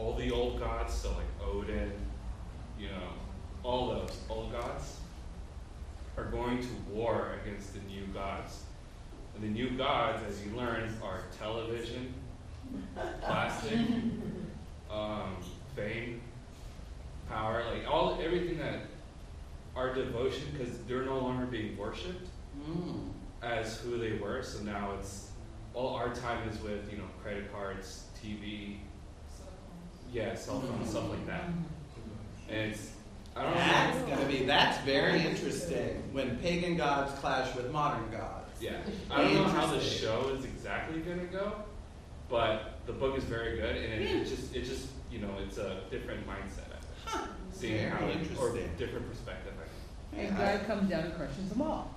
all the old gods, so like Odin, all those old gods are going to war against the new gods. And the new gods, as you learn, are television, plastic, fame, power, like everything that our devotion, because they're no longer being worshipped as who they were. So now it's all our time is with credit cards, TV, cell phones, stuff like that. And it's That's very interesting when pagan gods clash with modern gods. Yeah. I don't know how the show is exactly going to go, but the book is very good, and it just it's a different mindset. Huh. Seeing how or different perspective. And God comes down and crushes them all.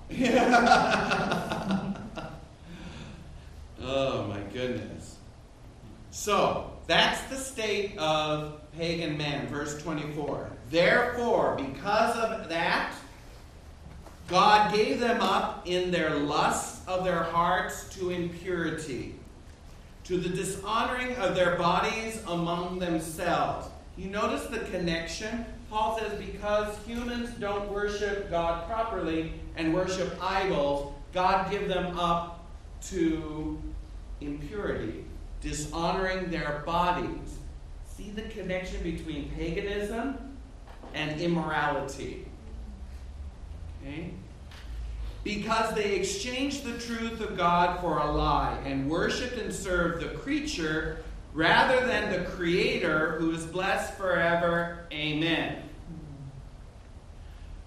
Oh my goodness. So, that's the state of pagan man, verse 24. Therefore, because of that, God gave them up in their lusts of their hearts to impurity, to the dishonoring of their bodies among themselves. You notice the connection? Paul says because humans don't worship God properly and worship idols, God give them up to impurity, dishonoring their bodies. See the connection between paganism and immorality. Okay? Because they exchanged the truth of God for a lie and worshipped and served the creature rather than the Creator, who is blessed forever. Amen.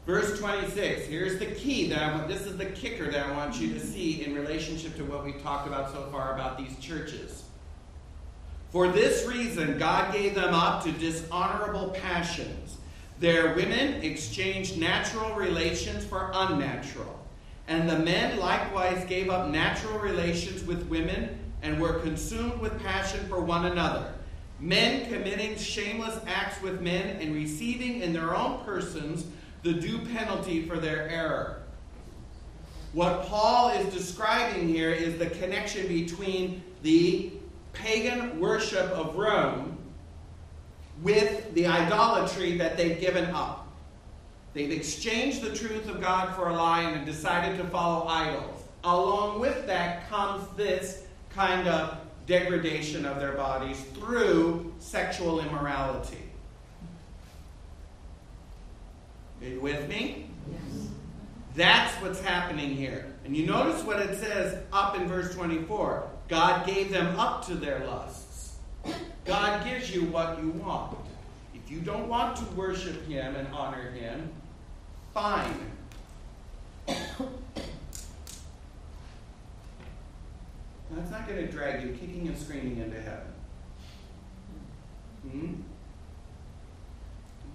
Verse 26, here's the key this is the kicker that I want you to see in relationship to what we've talked about so far about these churches. For this reason, God gave them up to dishonorable passions. Their women exchanged natural relations for unnatural. And the men likewise gave up natural relations with women and were consumed with passion for one another. Men committing shameless acts with men and receiving in their own persons the due penalty for their error. What Paul is describing here is the connection between the pagan worship of Rome with the idolatry that they've given up. They've exchanged the truth of God for a lie and decided to follow idols. Along with that comes this kind of degradation of their bodies through sexual immorality. Are you with me? Yes. That's what's happening here. And you notice what it says up in verse 24. God gave them up to their lusts. God gives you what you want. If you don't want to worship Him and honor Him, fine. That's not going to drag you kicking and screaming into heaven.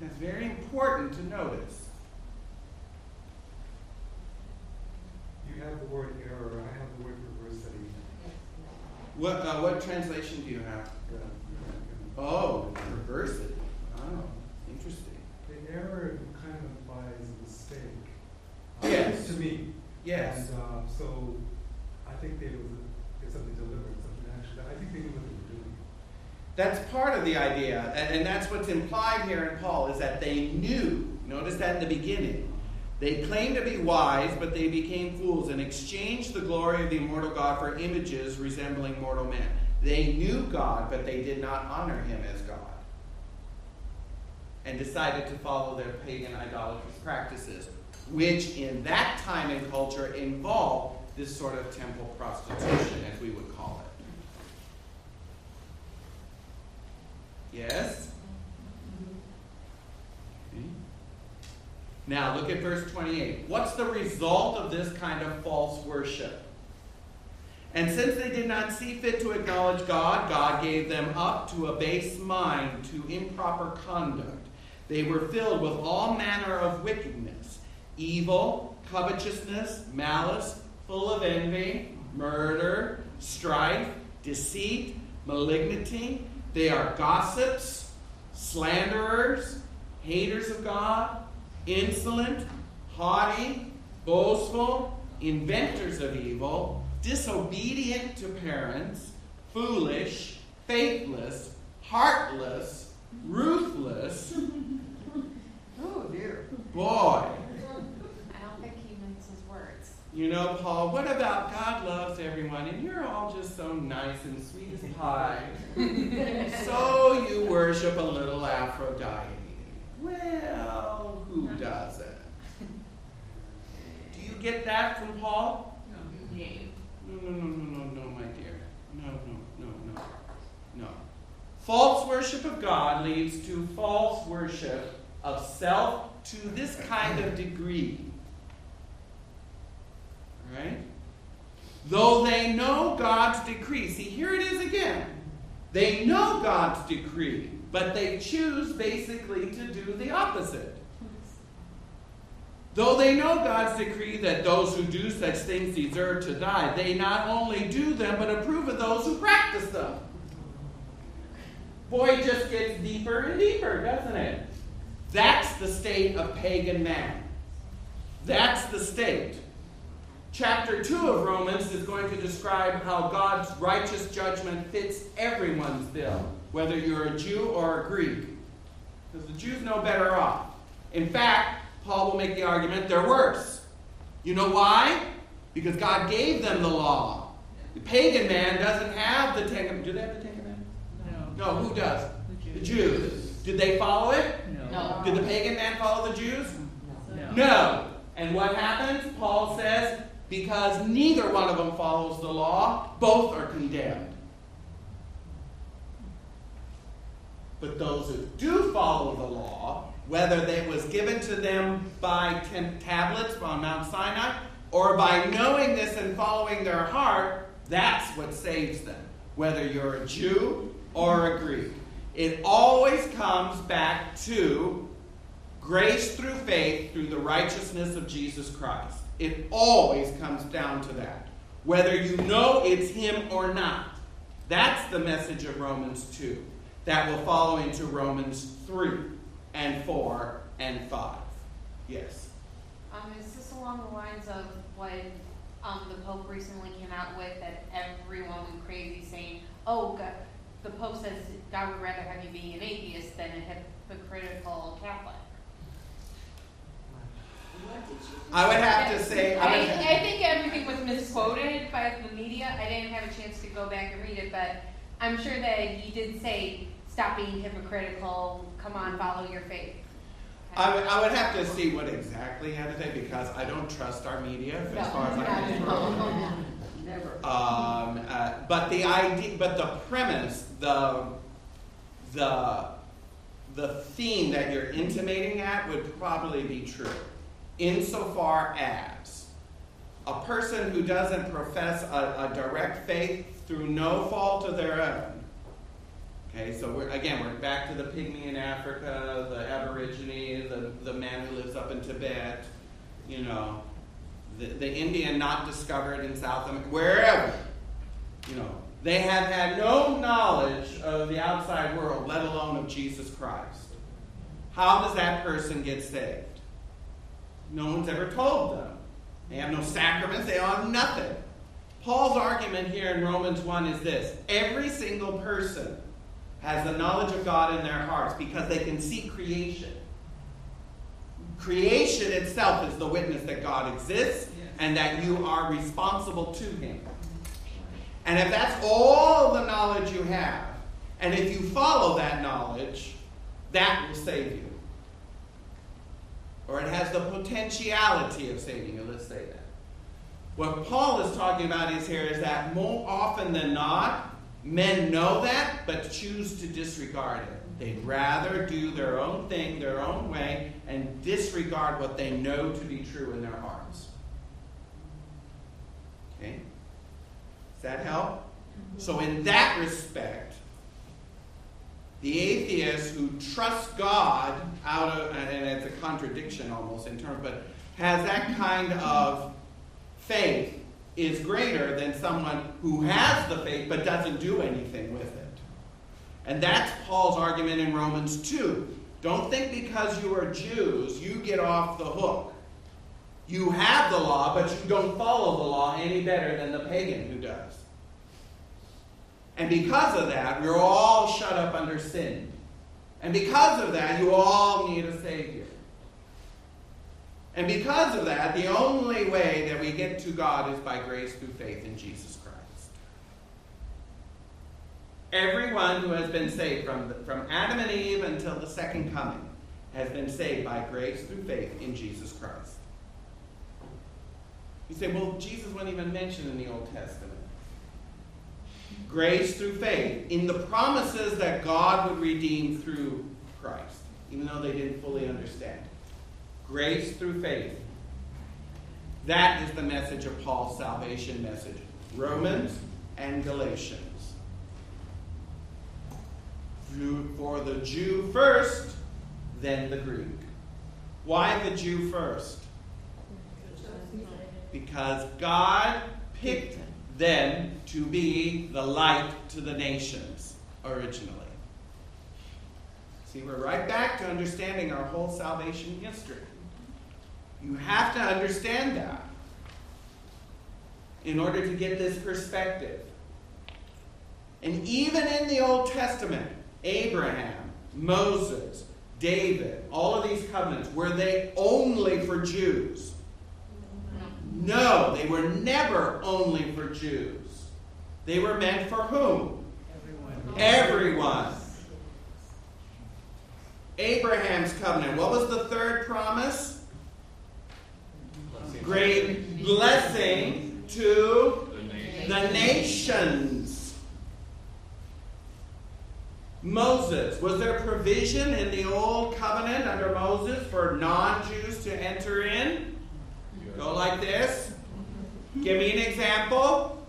That's very important to notice. You have the word error. I have the word perversity. What translation do you have? Oh, perversity. Oh, interesting. The error kind of implies a mistake. Yes. To me. Yes. And so I think there was something deliberate, something actually. I think they knew what they were doing. That's part of the idea, and that's what's implied here in Paul, is that they knew. Notice that in the beginning. They claimed to be wise, but they became fools and exchanged the glory of the immortal God for images resembling mortal men. They knew God, but they did not honor Him as God, and decided to follow their pagan idolatrous practices, which in that time and culture involved this sort of temple prostitution, as we would call it. Yes? Okay. Now look at verse 28. What's the result of this kind of false worship? And since they did not see fit to acknowledge God, God gave them up to a base mind, to improper conduct. They were filled with all manner of wickedness, evil, covetousness, malice, full of envy, murder, strife, deceit, malignity. They are gossips, slanderers, haters of God, insolent, haughty, boastful, inventors of evil, disobedient to parents, foolish, faithless, heartless, ruthless. Oh, dear. Boy. I don't think he minces his words. You know, Paul, what about God loves everyone and you're all just so nice and sweet as pie? So you worship a little Aphrodite. Well, who doesn't? Do you get that from Paul? Yeah. No, my dear. No. False worship of God leads to false worship of self to this kind of degree. Right? Though they know God's decree. See, here it is again. They know God's decree, but they choose basically to do the opposite. Though they know God's decree that those who do such things deserve to die, they not only do them, but approve of those who practice them. Boy, it just gets deeper and deeper, doesn't it? That's the state of pagan man. That's the state. Chapter 2 of Romans is going to describe how God's righteous judgment fits everyone's bill, whether you're a Jew or a Greek. Because the Jews know better off. In fact, Paul will make the argument they're worse. You know why? Because God gave them the law. The pagan man doesn't have the Ten Commandments. Do they have the Ten Commandments? No, who does? The Jews. Did they follow it? No. Did the pagan man follow the Jews? No. No. And what happens? Paul says, because neither one of them follows the law, both are condemned. But those who do follow the law, whether it was given to them by 10 tablets on Mount Sinai, or by knowing this and following their heart, that's what saves them. Whether you're a Jew or a Greek. It always comes back to grace through faith through the righteousness of Jesus Christ. It always comes down to that. Whether you know it's him or not. That's the message of Romans 2. That will follow into Romans 3 and 4 and 5. Yes? Is this along the lines of what the Pope recently came out with, that everyone went crazy saying, oh, God, the Pope says God would rather have you be an atheist than a hypocritical Catholic? I would have to say... I think everything was misquoted by the media. I didn't have a chance to go back and read it, but I'm sure that he did say, stop being hypocritical, come on, follow your faith. I would have to see what exactly he had to say, because I don't trust our media as far as I'm concerned. Never. But the idea, but the premise, the theme that you're intimating at would probably be true, insofar as a person who doesn't profess a direct faith through no fault of their own. Okay, so we're back to the pygmy in Africa, the Aborigine, the man who lives up in Tibet, the Indian not discovered in South America, wherever. They have had no knowledge of the outside world, let alone of Jesus Christ. How does that person get saved? No one's ever told them. They have no sacraments, they have nothing. Paul's argument here in Romans 1 is this: every single person has the knowledge of God in their hearts because they can see creation. Creation itself is the witness that God exists and that you are responsible to him. And if that's all the knowledge you have, and if you follow that knowledge, that will save you. Or it has the potentiality of saving you, let's say that. What Paul is talking about is that more often than not, men know that, but choose to disregard it. They'd rather do their own thing, their own way, and disregard what they know to be true in their hearts. Okay? Does that help? So in that respect, the atheist who trusts God out of, and it's a contradiction almost in terms, but has that kind of faith, is greater than someone who has the faith but doesn't do anything with it. And that's Paul's argument in Romans 2. Don't think because you are Jews, you get off the hook. You have the law, but you don't follow the law any better than the pagan who does. And because of that, we're all shut up under sin. And because of that, you all need a Savior. And because of that, the only way that we get to God is by grace through faith in Jesus Christ. Everyone who has been saved from Adam and Eve until the second coming has been saved by grace through faith in Jesus Christ. You say, well, Jesus wasn't even mentioned in the Old Testament. Grace through faith in the promises that God would redeem through Christ, even though they didn't fully understand. Grace through faith. That is the message of Paul's salvation message. Romans and Galatians. For the Jew first, then the Greek. Why the Jew first? Because God picked them to be the light to the nations originally. See, we're right back to understanding our whole salvation history. You have to understand that in order to get this perspective. And even in the Old Testament, Abraham, Moses, David, all of these covenants, were they only for Jews? No, they were never only for Jews. They were meant for whom? Everyone. Abraham's covenant. What was the third promise? Great blessing to the nations. Moses. Was there provision in the old covenant under Moses for non-Jews to enter in? Go like this. Give me an example.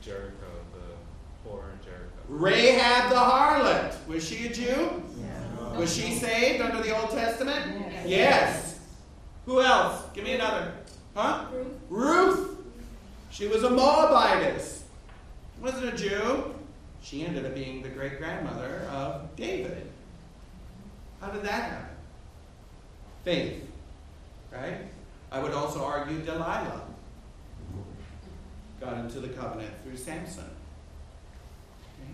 Jericho, the poor in Jericho. Rahab the harlot. Was she a Jew? Yeah. Was she saved under the Old Testament? Yes. Who else? Give me another. Huh? Ruth. She was a Moabitess. Wasn't a Jew. She ended up being the great-grandmother of David. How did that happen? Faith. Right? I would also argue Delilah got into the covenant through Samson. Okay?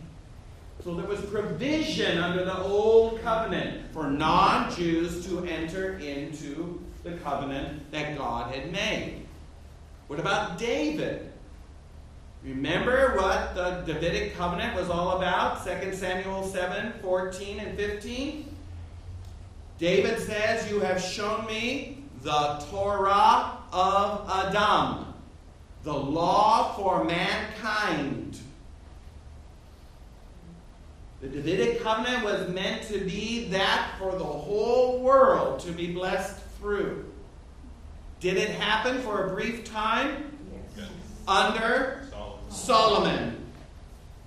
So there was provision under the old covenant for non-Jews to enter into the covenant that God had made. What about David? Remember what the Davidic covenant was all about? 2 Samuel 7, 14 and 15. David says, "You have shown me the Torah of Adam, the law for mankind." The Davidic covenant was meant to be that for the whole world to be blessed through. Did it happen for a brief time? Yes. Under Solomon.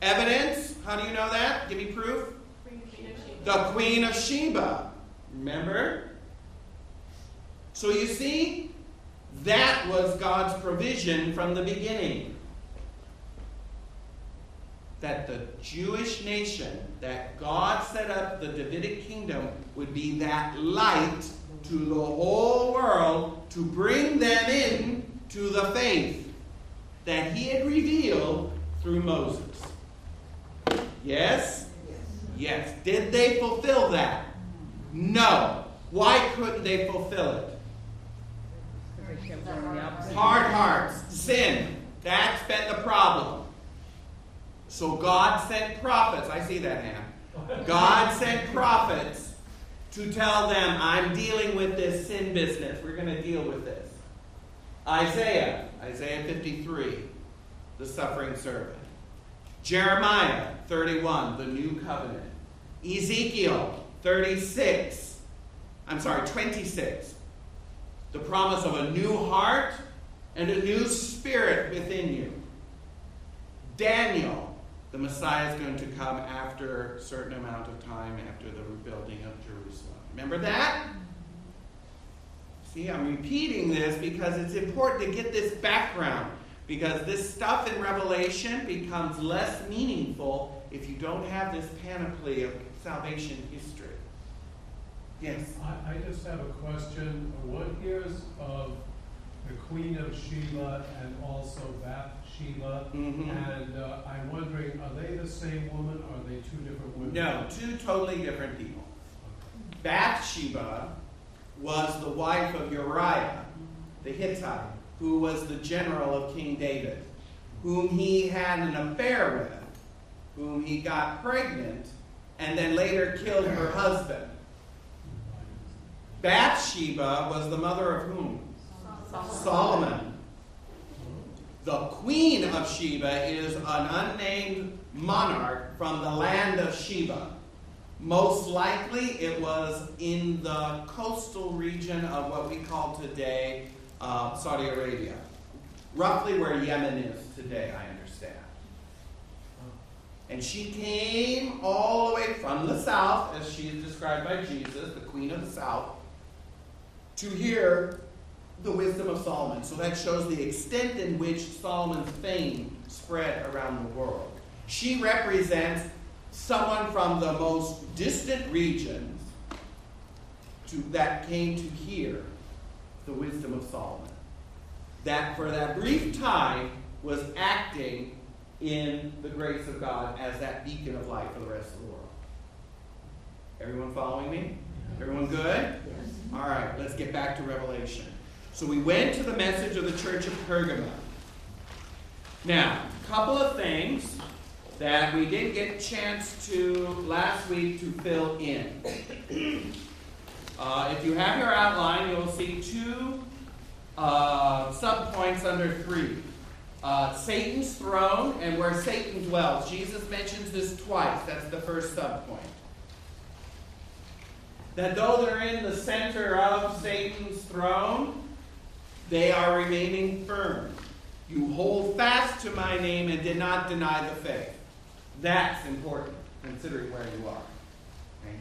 Evidence? How do you know that? Give me proof. The Queen of Sheba. Remember? So you see, that was God's provision from the beginning. That the Jewish nation, that God set up the Davidic kingdom, would be that light to the whole world to bring them in to the faith that he had revealed through Moses. Yes? Yes. Did they fulfill that? No. Why couldn't they fulfill it? Hard hearts. Sin. That's been the problem. So God sent prophets. I see that, Hannah. God sent prophets to tell them, I'm dealing with this sin business. We're going to deal with this. Isaiah 53, the suffering servant. Jeremiah 31, the new covenant. Ezekiel 26, the promise of a new heart and a new spirit within you. Daniel, the Messiah is going to come after a certain amount of time after the rebuilding of Jerusalem. Remember that? See, I'm repeating this because it's important to get this background. Because this stuff in Revelation becomes less meaningful if you don't have this panoply of salvation history. Yes? I just have a question. What years of the Queen of Sheba and also Bathsheba. Mhm. And I'm wondering, are they the same woman or are they two different women? No, two totally different people. Bathsheba was the wife of Uriah, the Hittite, who was the general of King David, whom he had an affair with, whom he got pregnant, and then later killed her husband. Bathsheba was the mother of whom? Solomon. The queen of Sheba is an unnamed monarch from the land of Sheba. Most likely it was in the coastal region of what we call today Saudi Arabia. Roughly where Yemen is today, I understand. And she came all the way from the south, as she is described by Jesus, the queen of the south, to hear the wisdom of Solomon. So that shows the extent in which Solomon's fame spread around the world. She represents someone from the most distant regions that came to hear the wisdom of Solomon. That for that brief time was acting in the grace of God as that beacon of light for the rest of the world. Everyone following me? Everyone good? Yes. All right, let's get back to Revelation. So we went to the message of the church of Pergamum. Now, a couple of things that we didn't get a chance to last week to fill in. If you have your outline, you'll see two subpoints under 3. Satan's throne and where Satan dwells. Jesus mentions this twice. That's the first subpoint. That though they're in the center of Satan's throne, they are remaining firm. You hold fast to my name and did not deny the faith. That's important, considering where you are. Okay.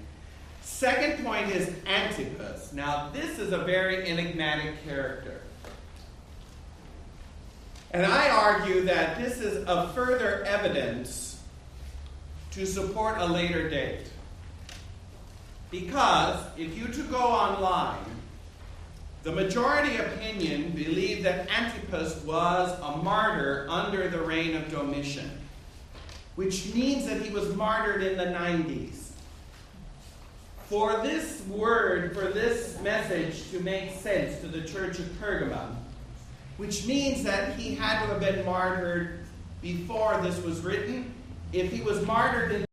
Second point is Antipas. Now, this is a very enigmatic character. And I argue that this is a further evidence to support a later date. Because if you to go online, the majority opinion believe that Antipas was a martyr under the reign of Domitian, which means that he was martyred in the 90s. For this word, for this message to make sense to the church of Pergamum, which means that he had to have been martyred before this was written. If he was martyred in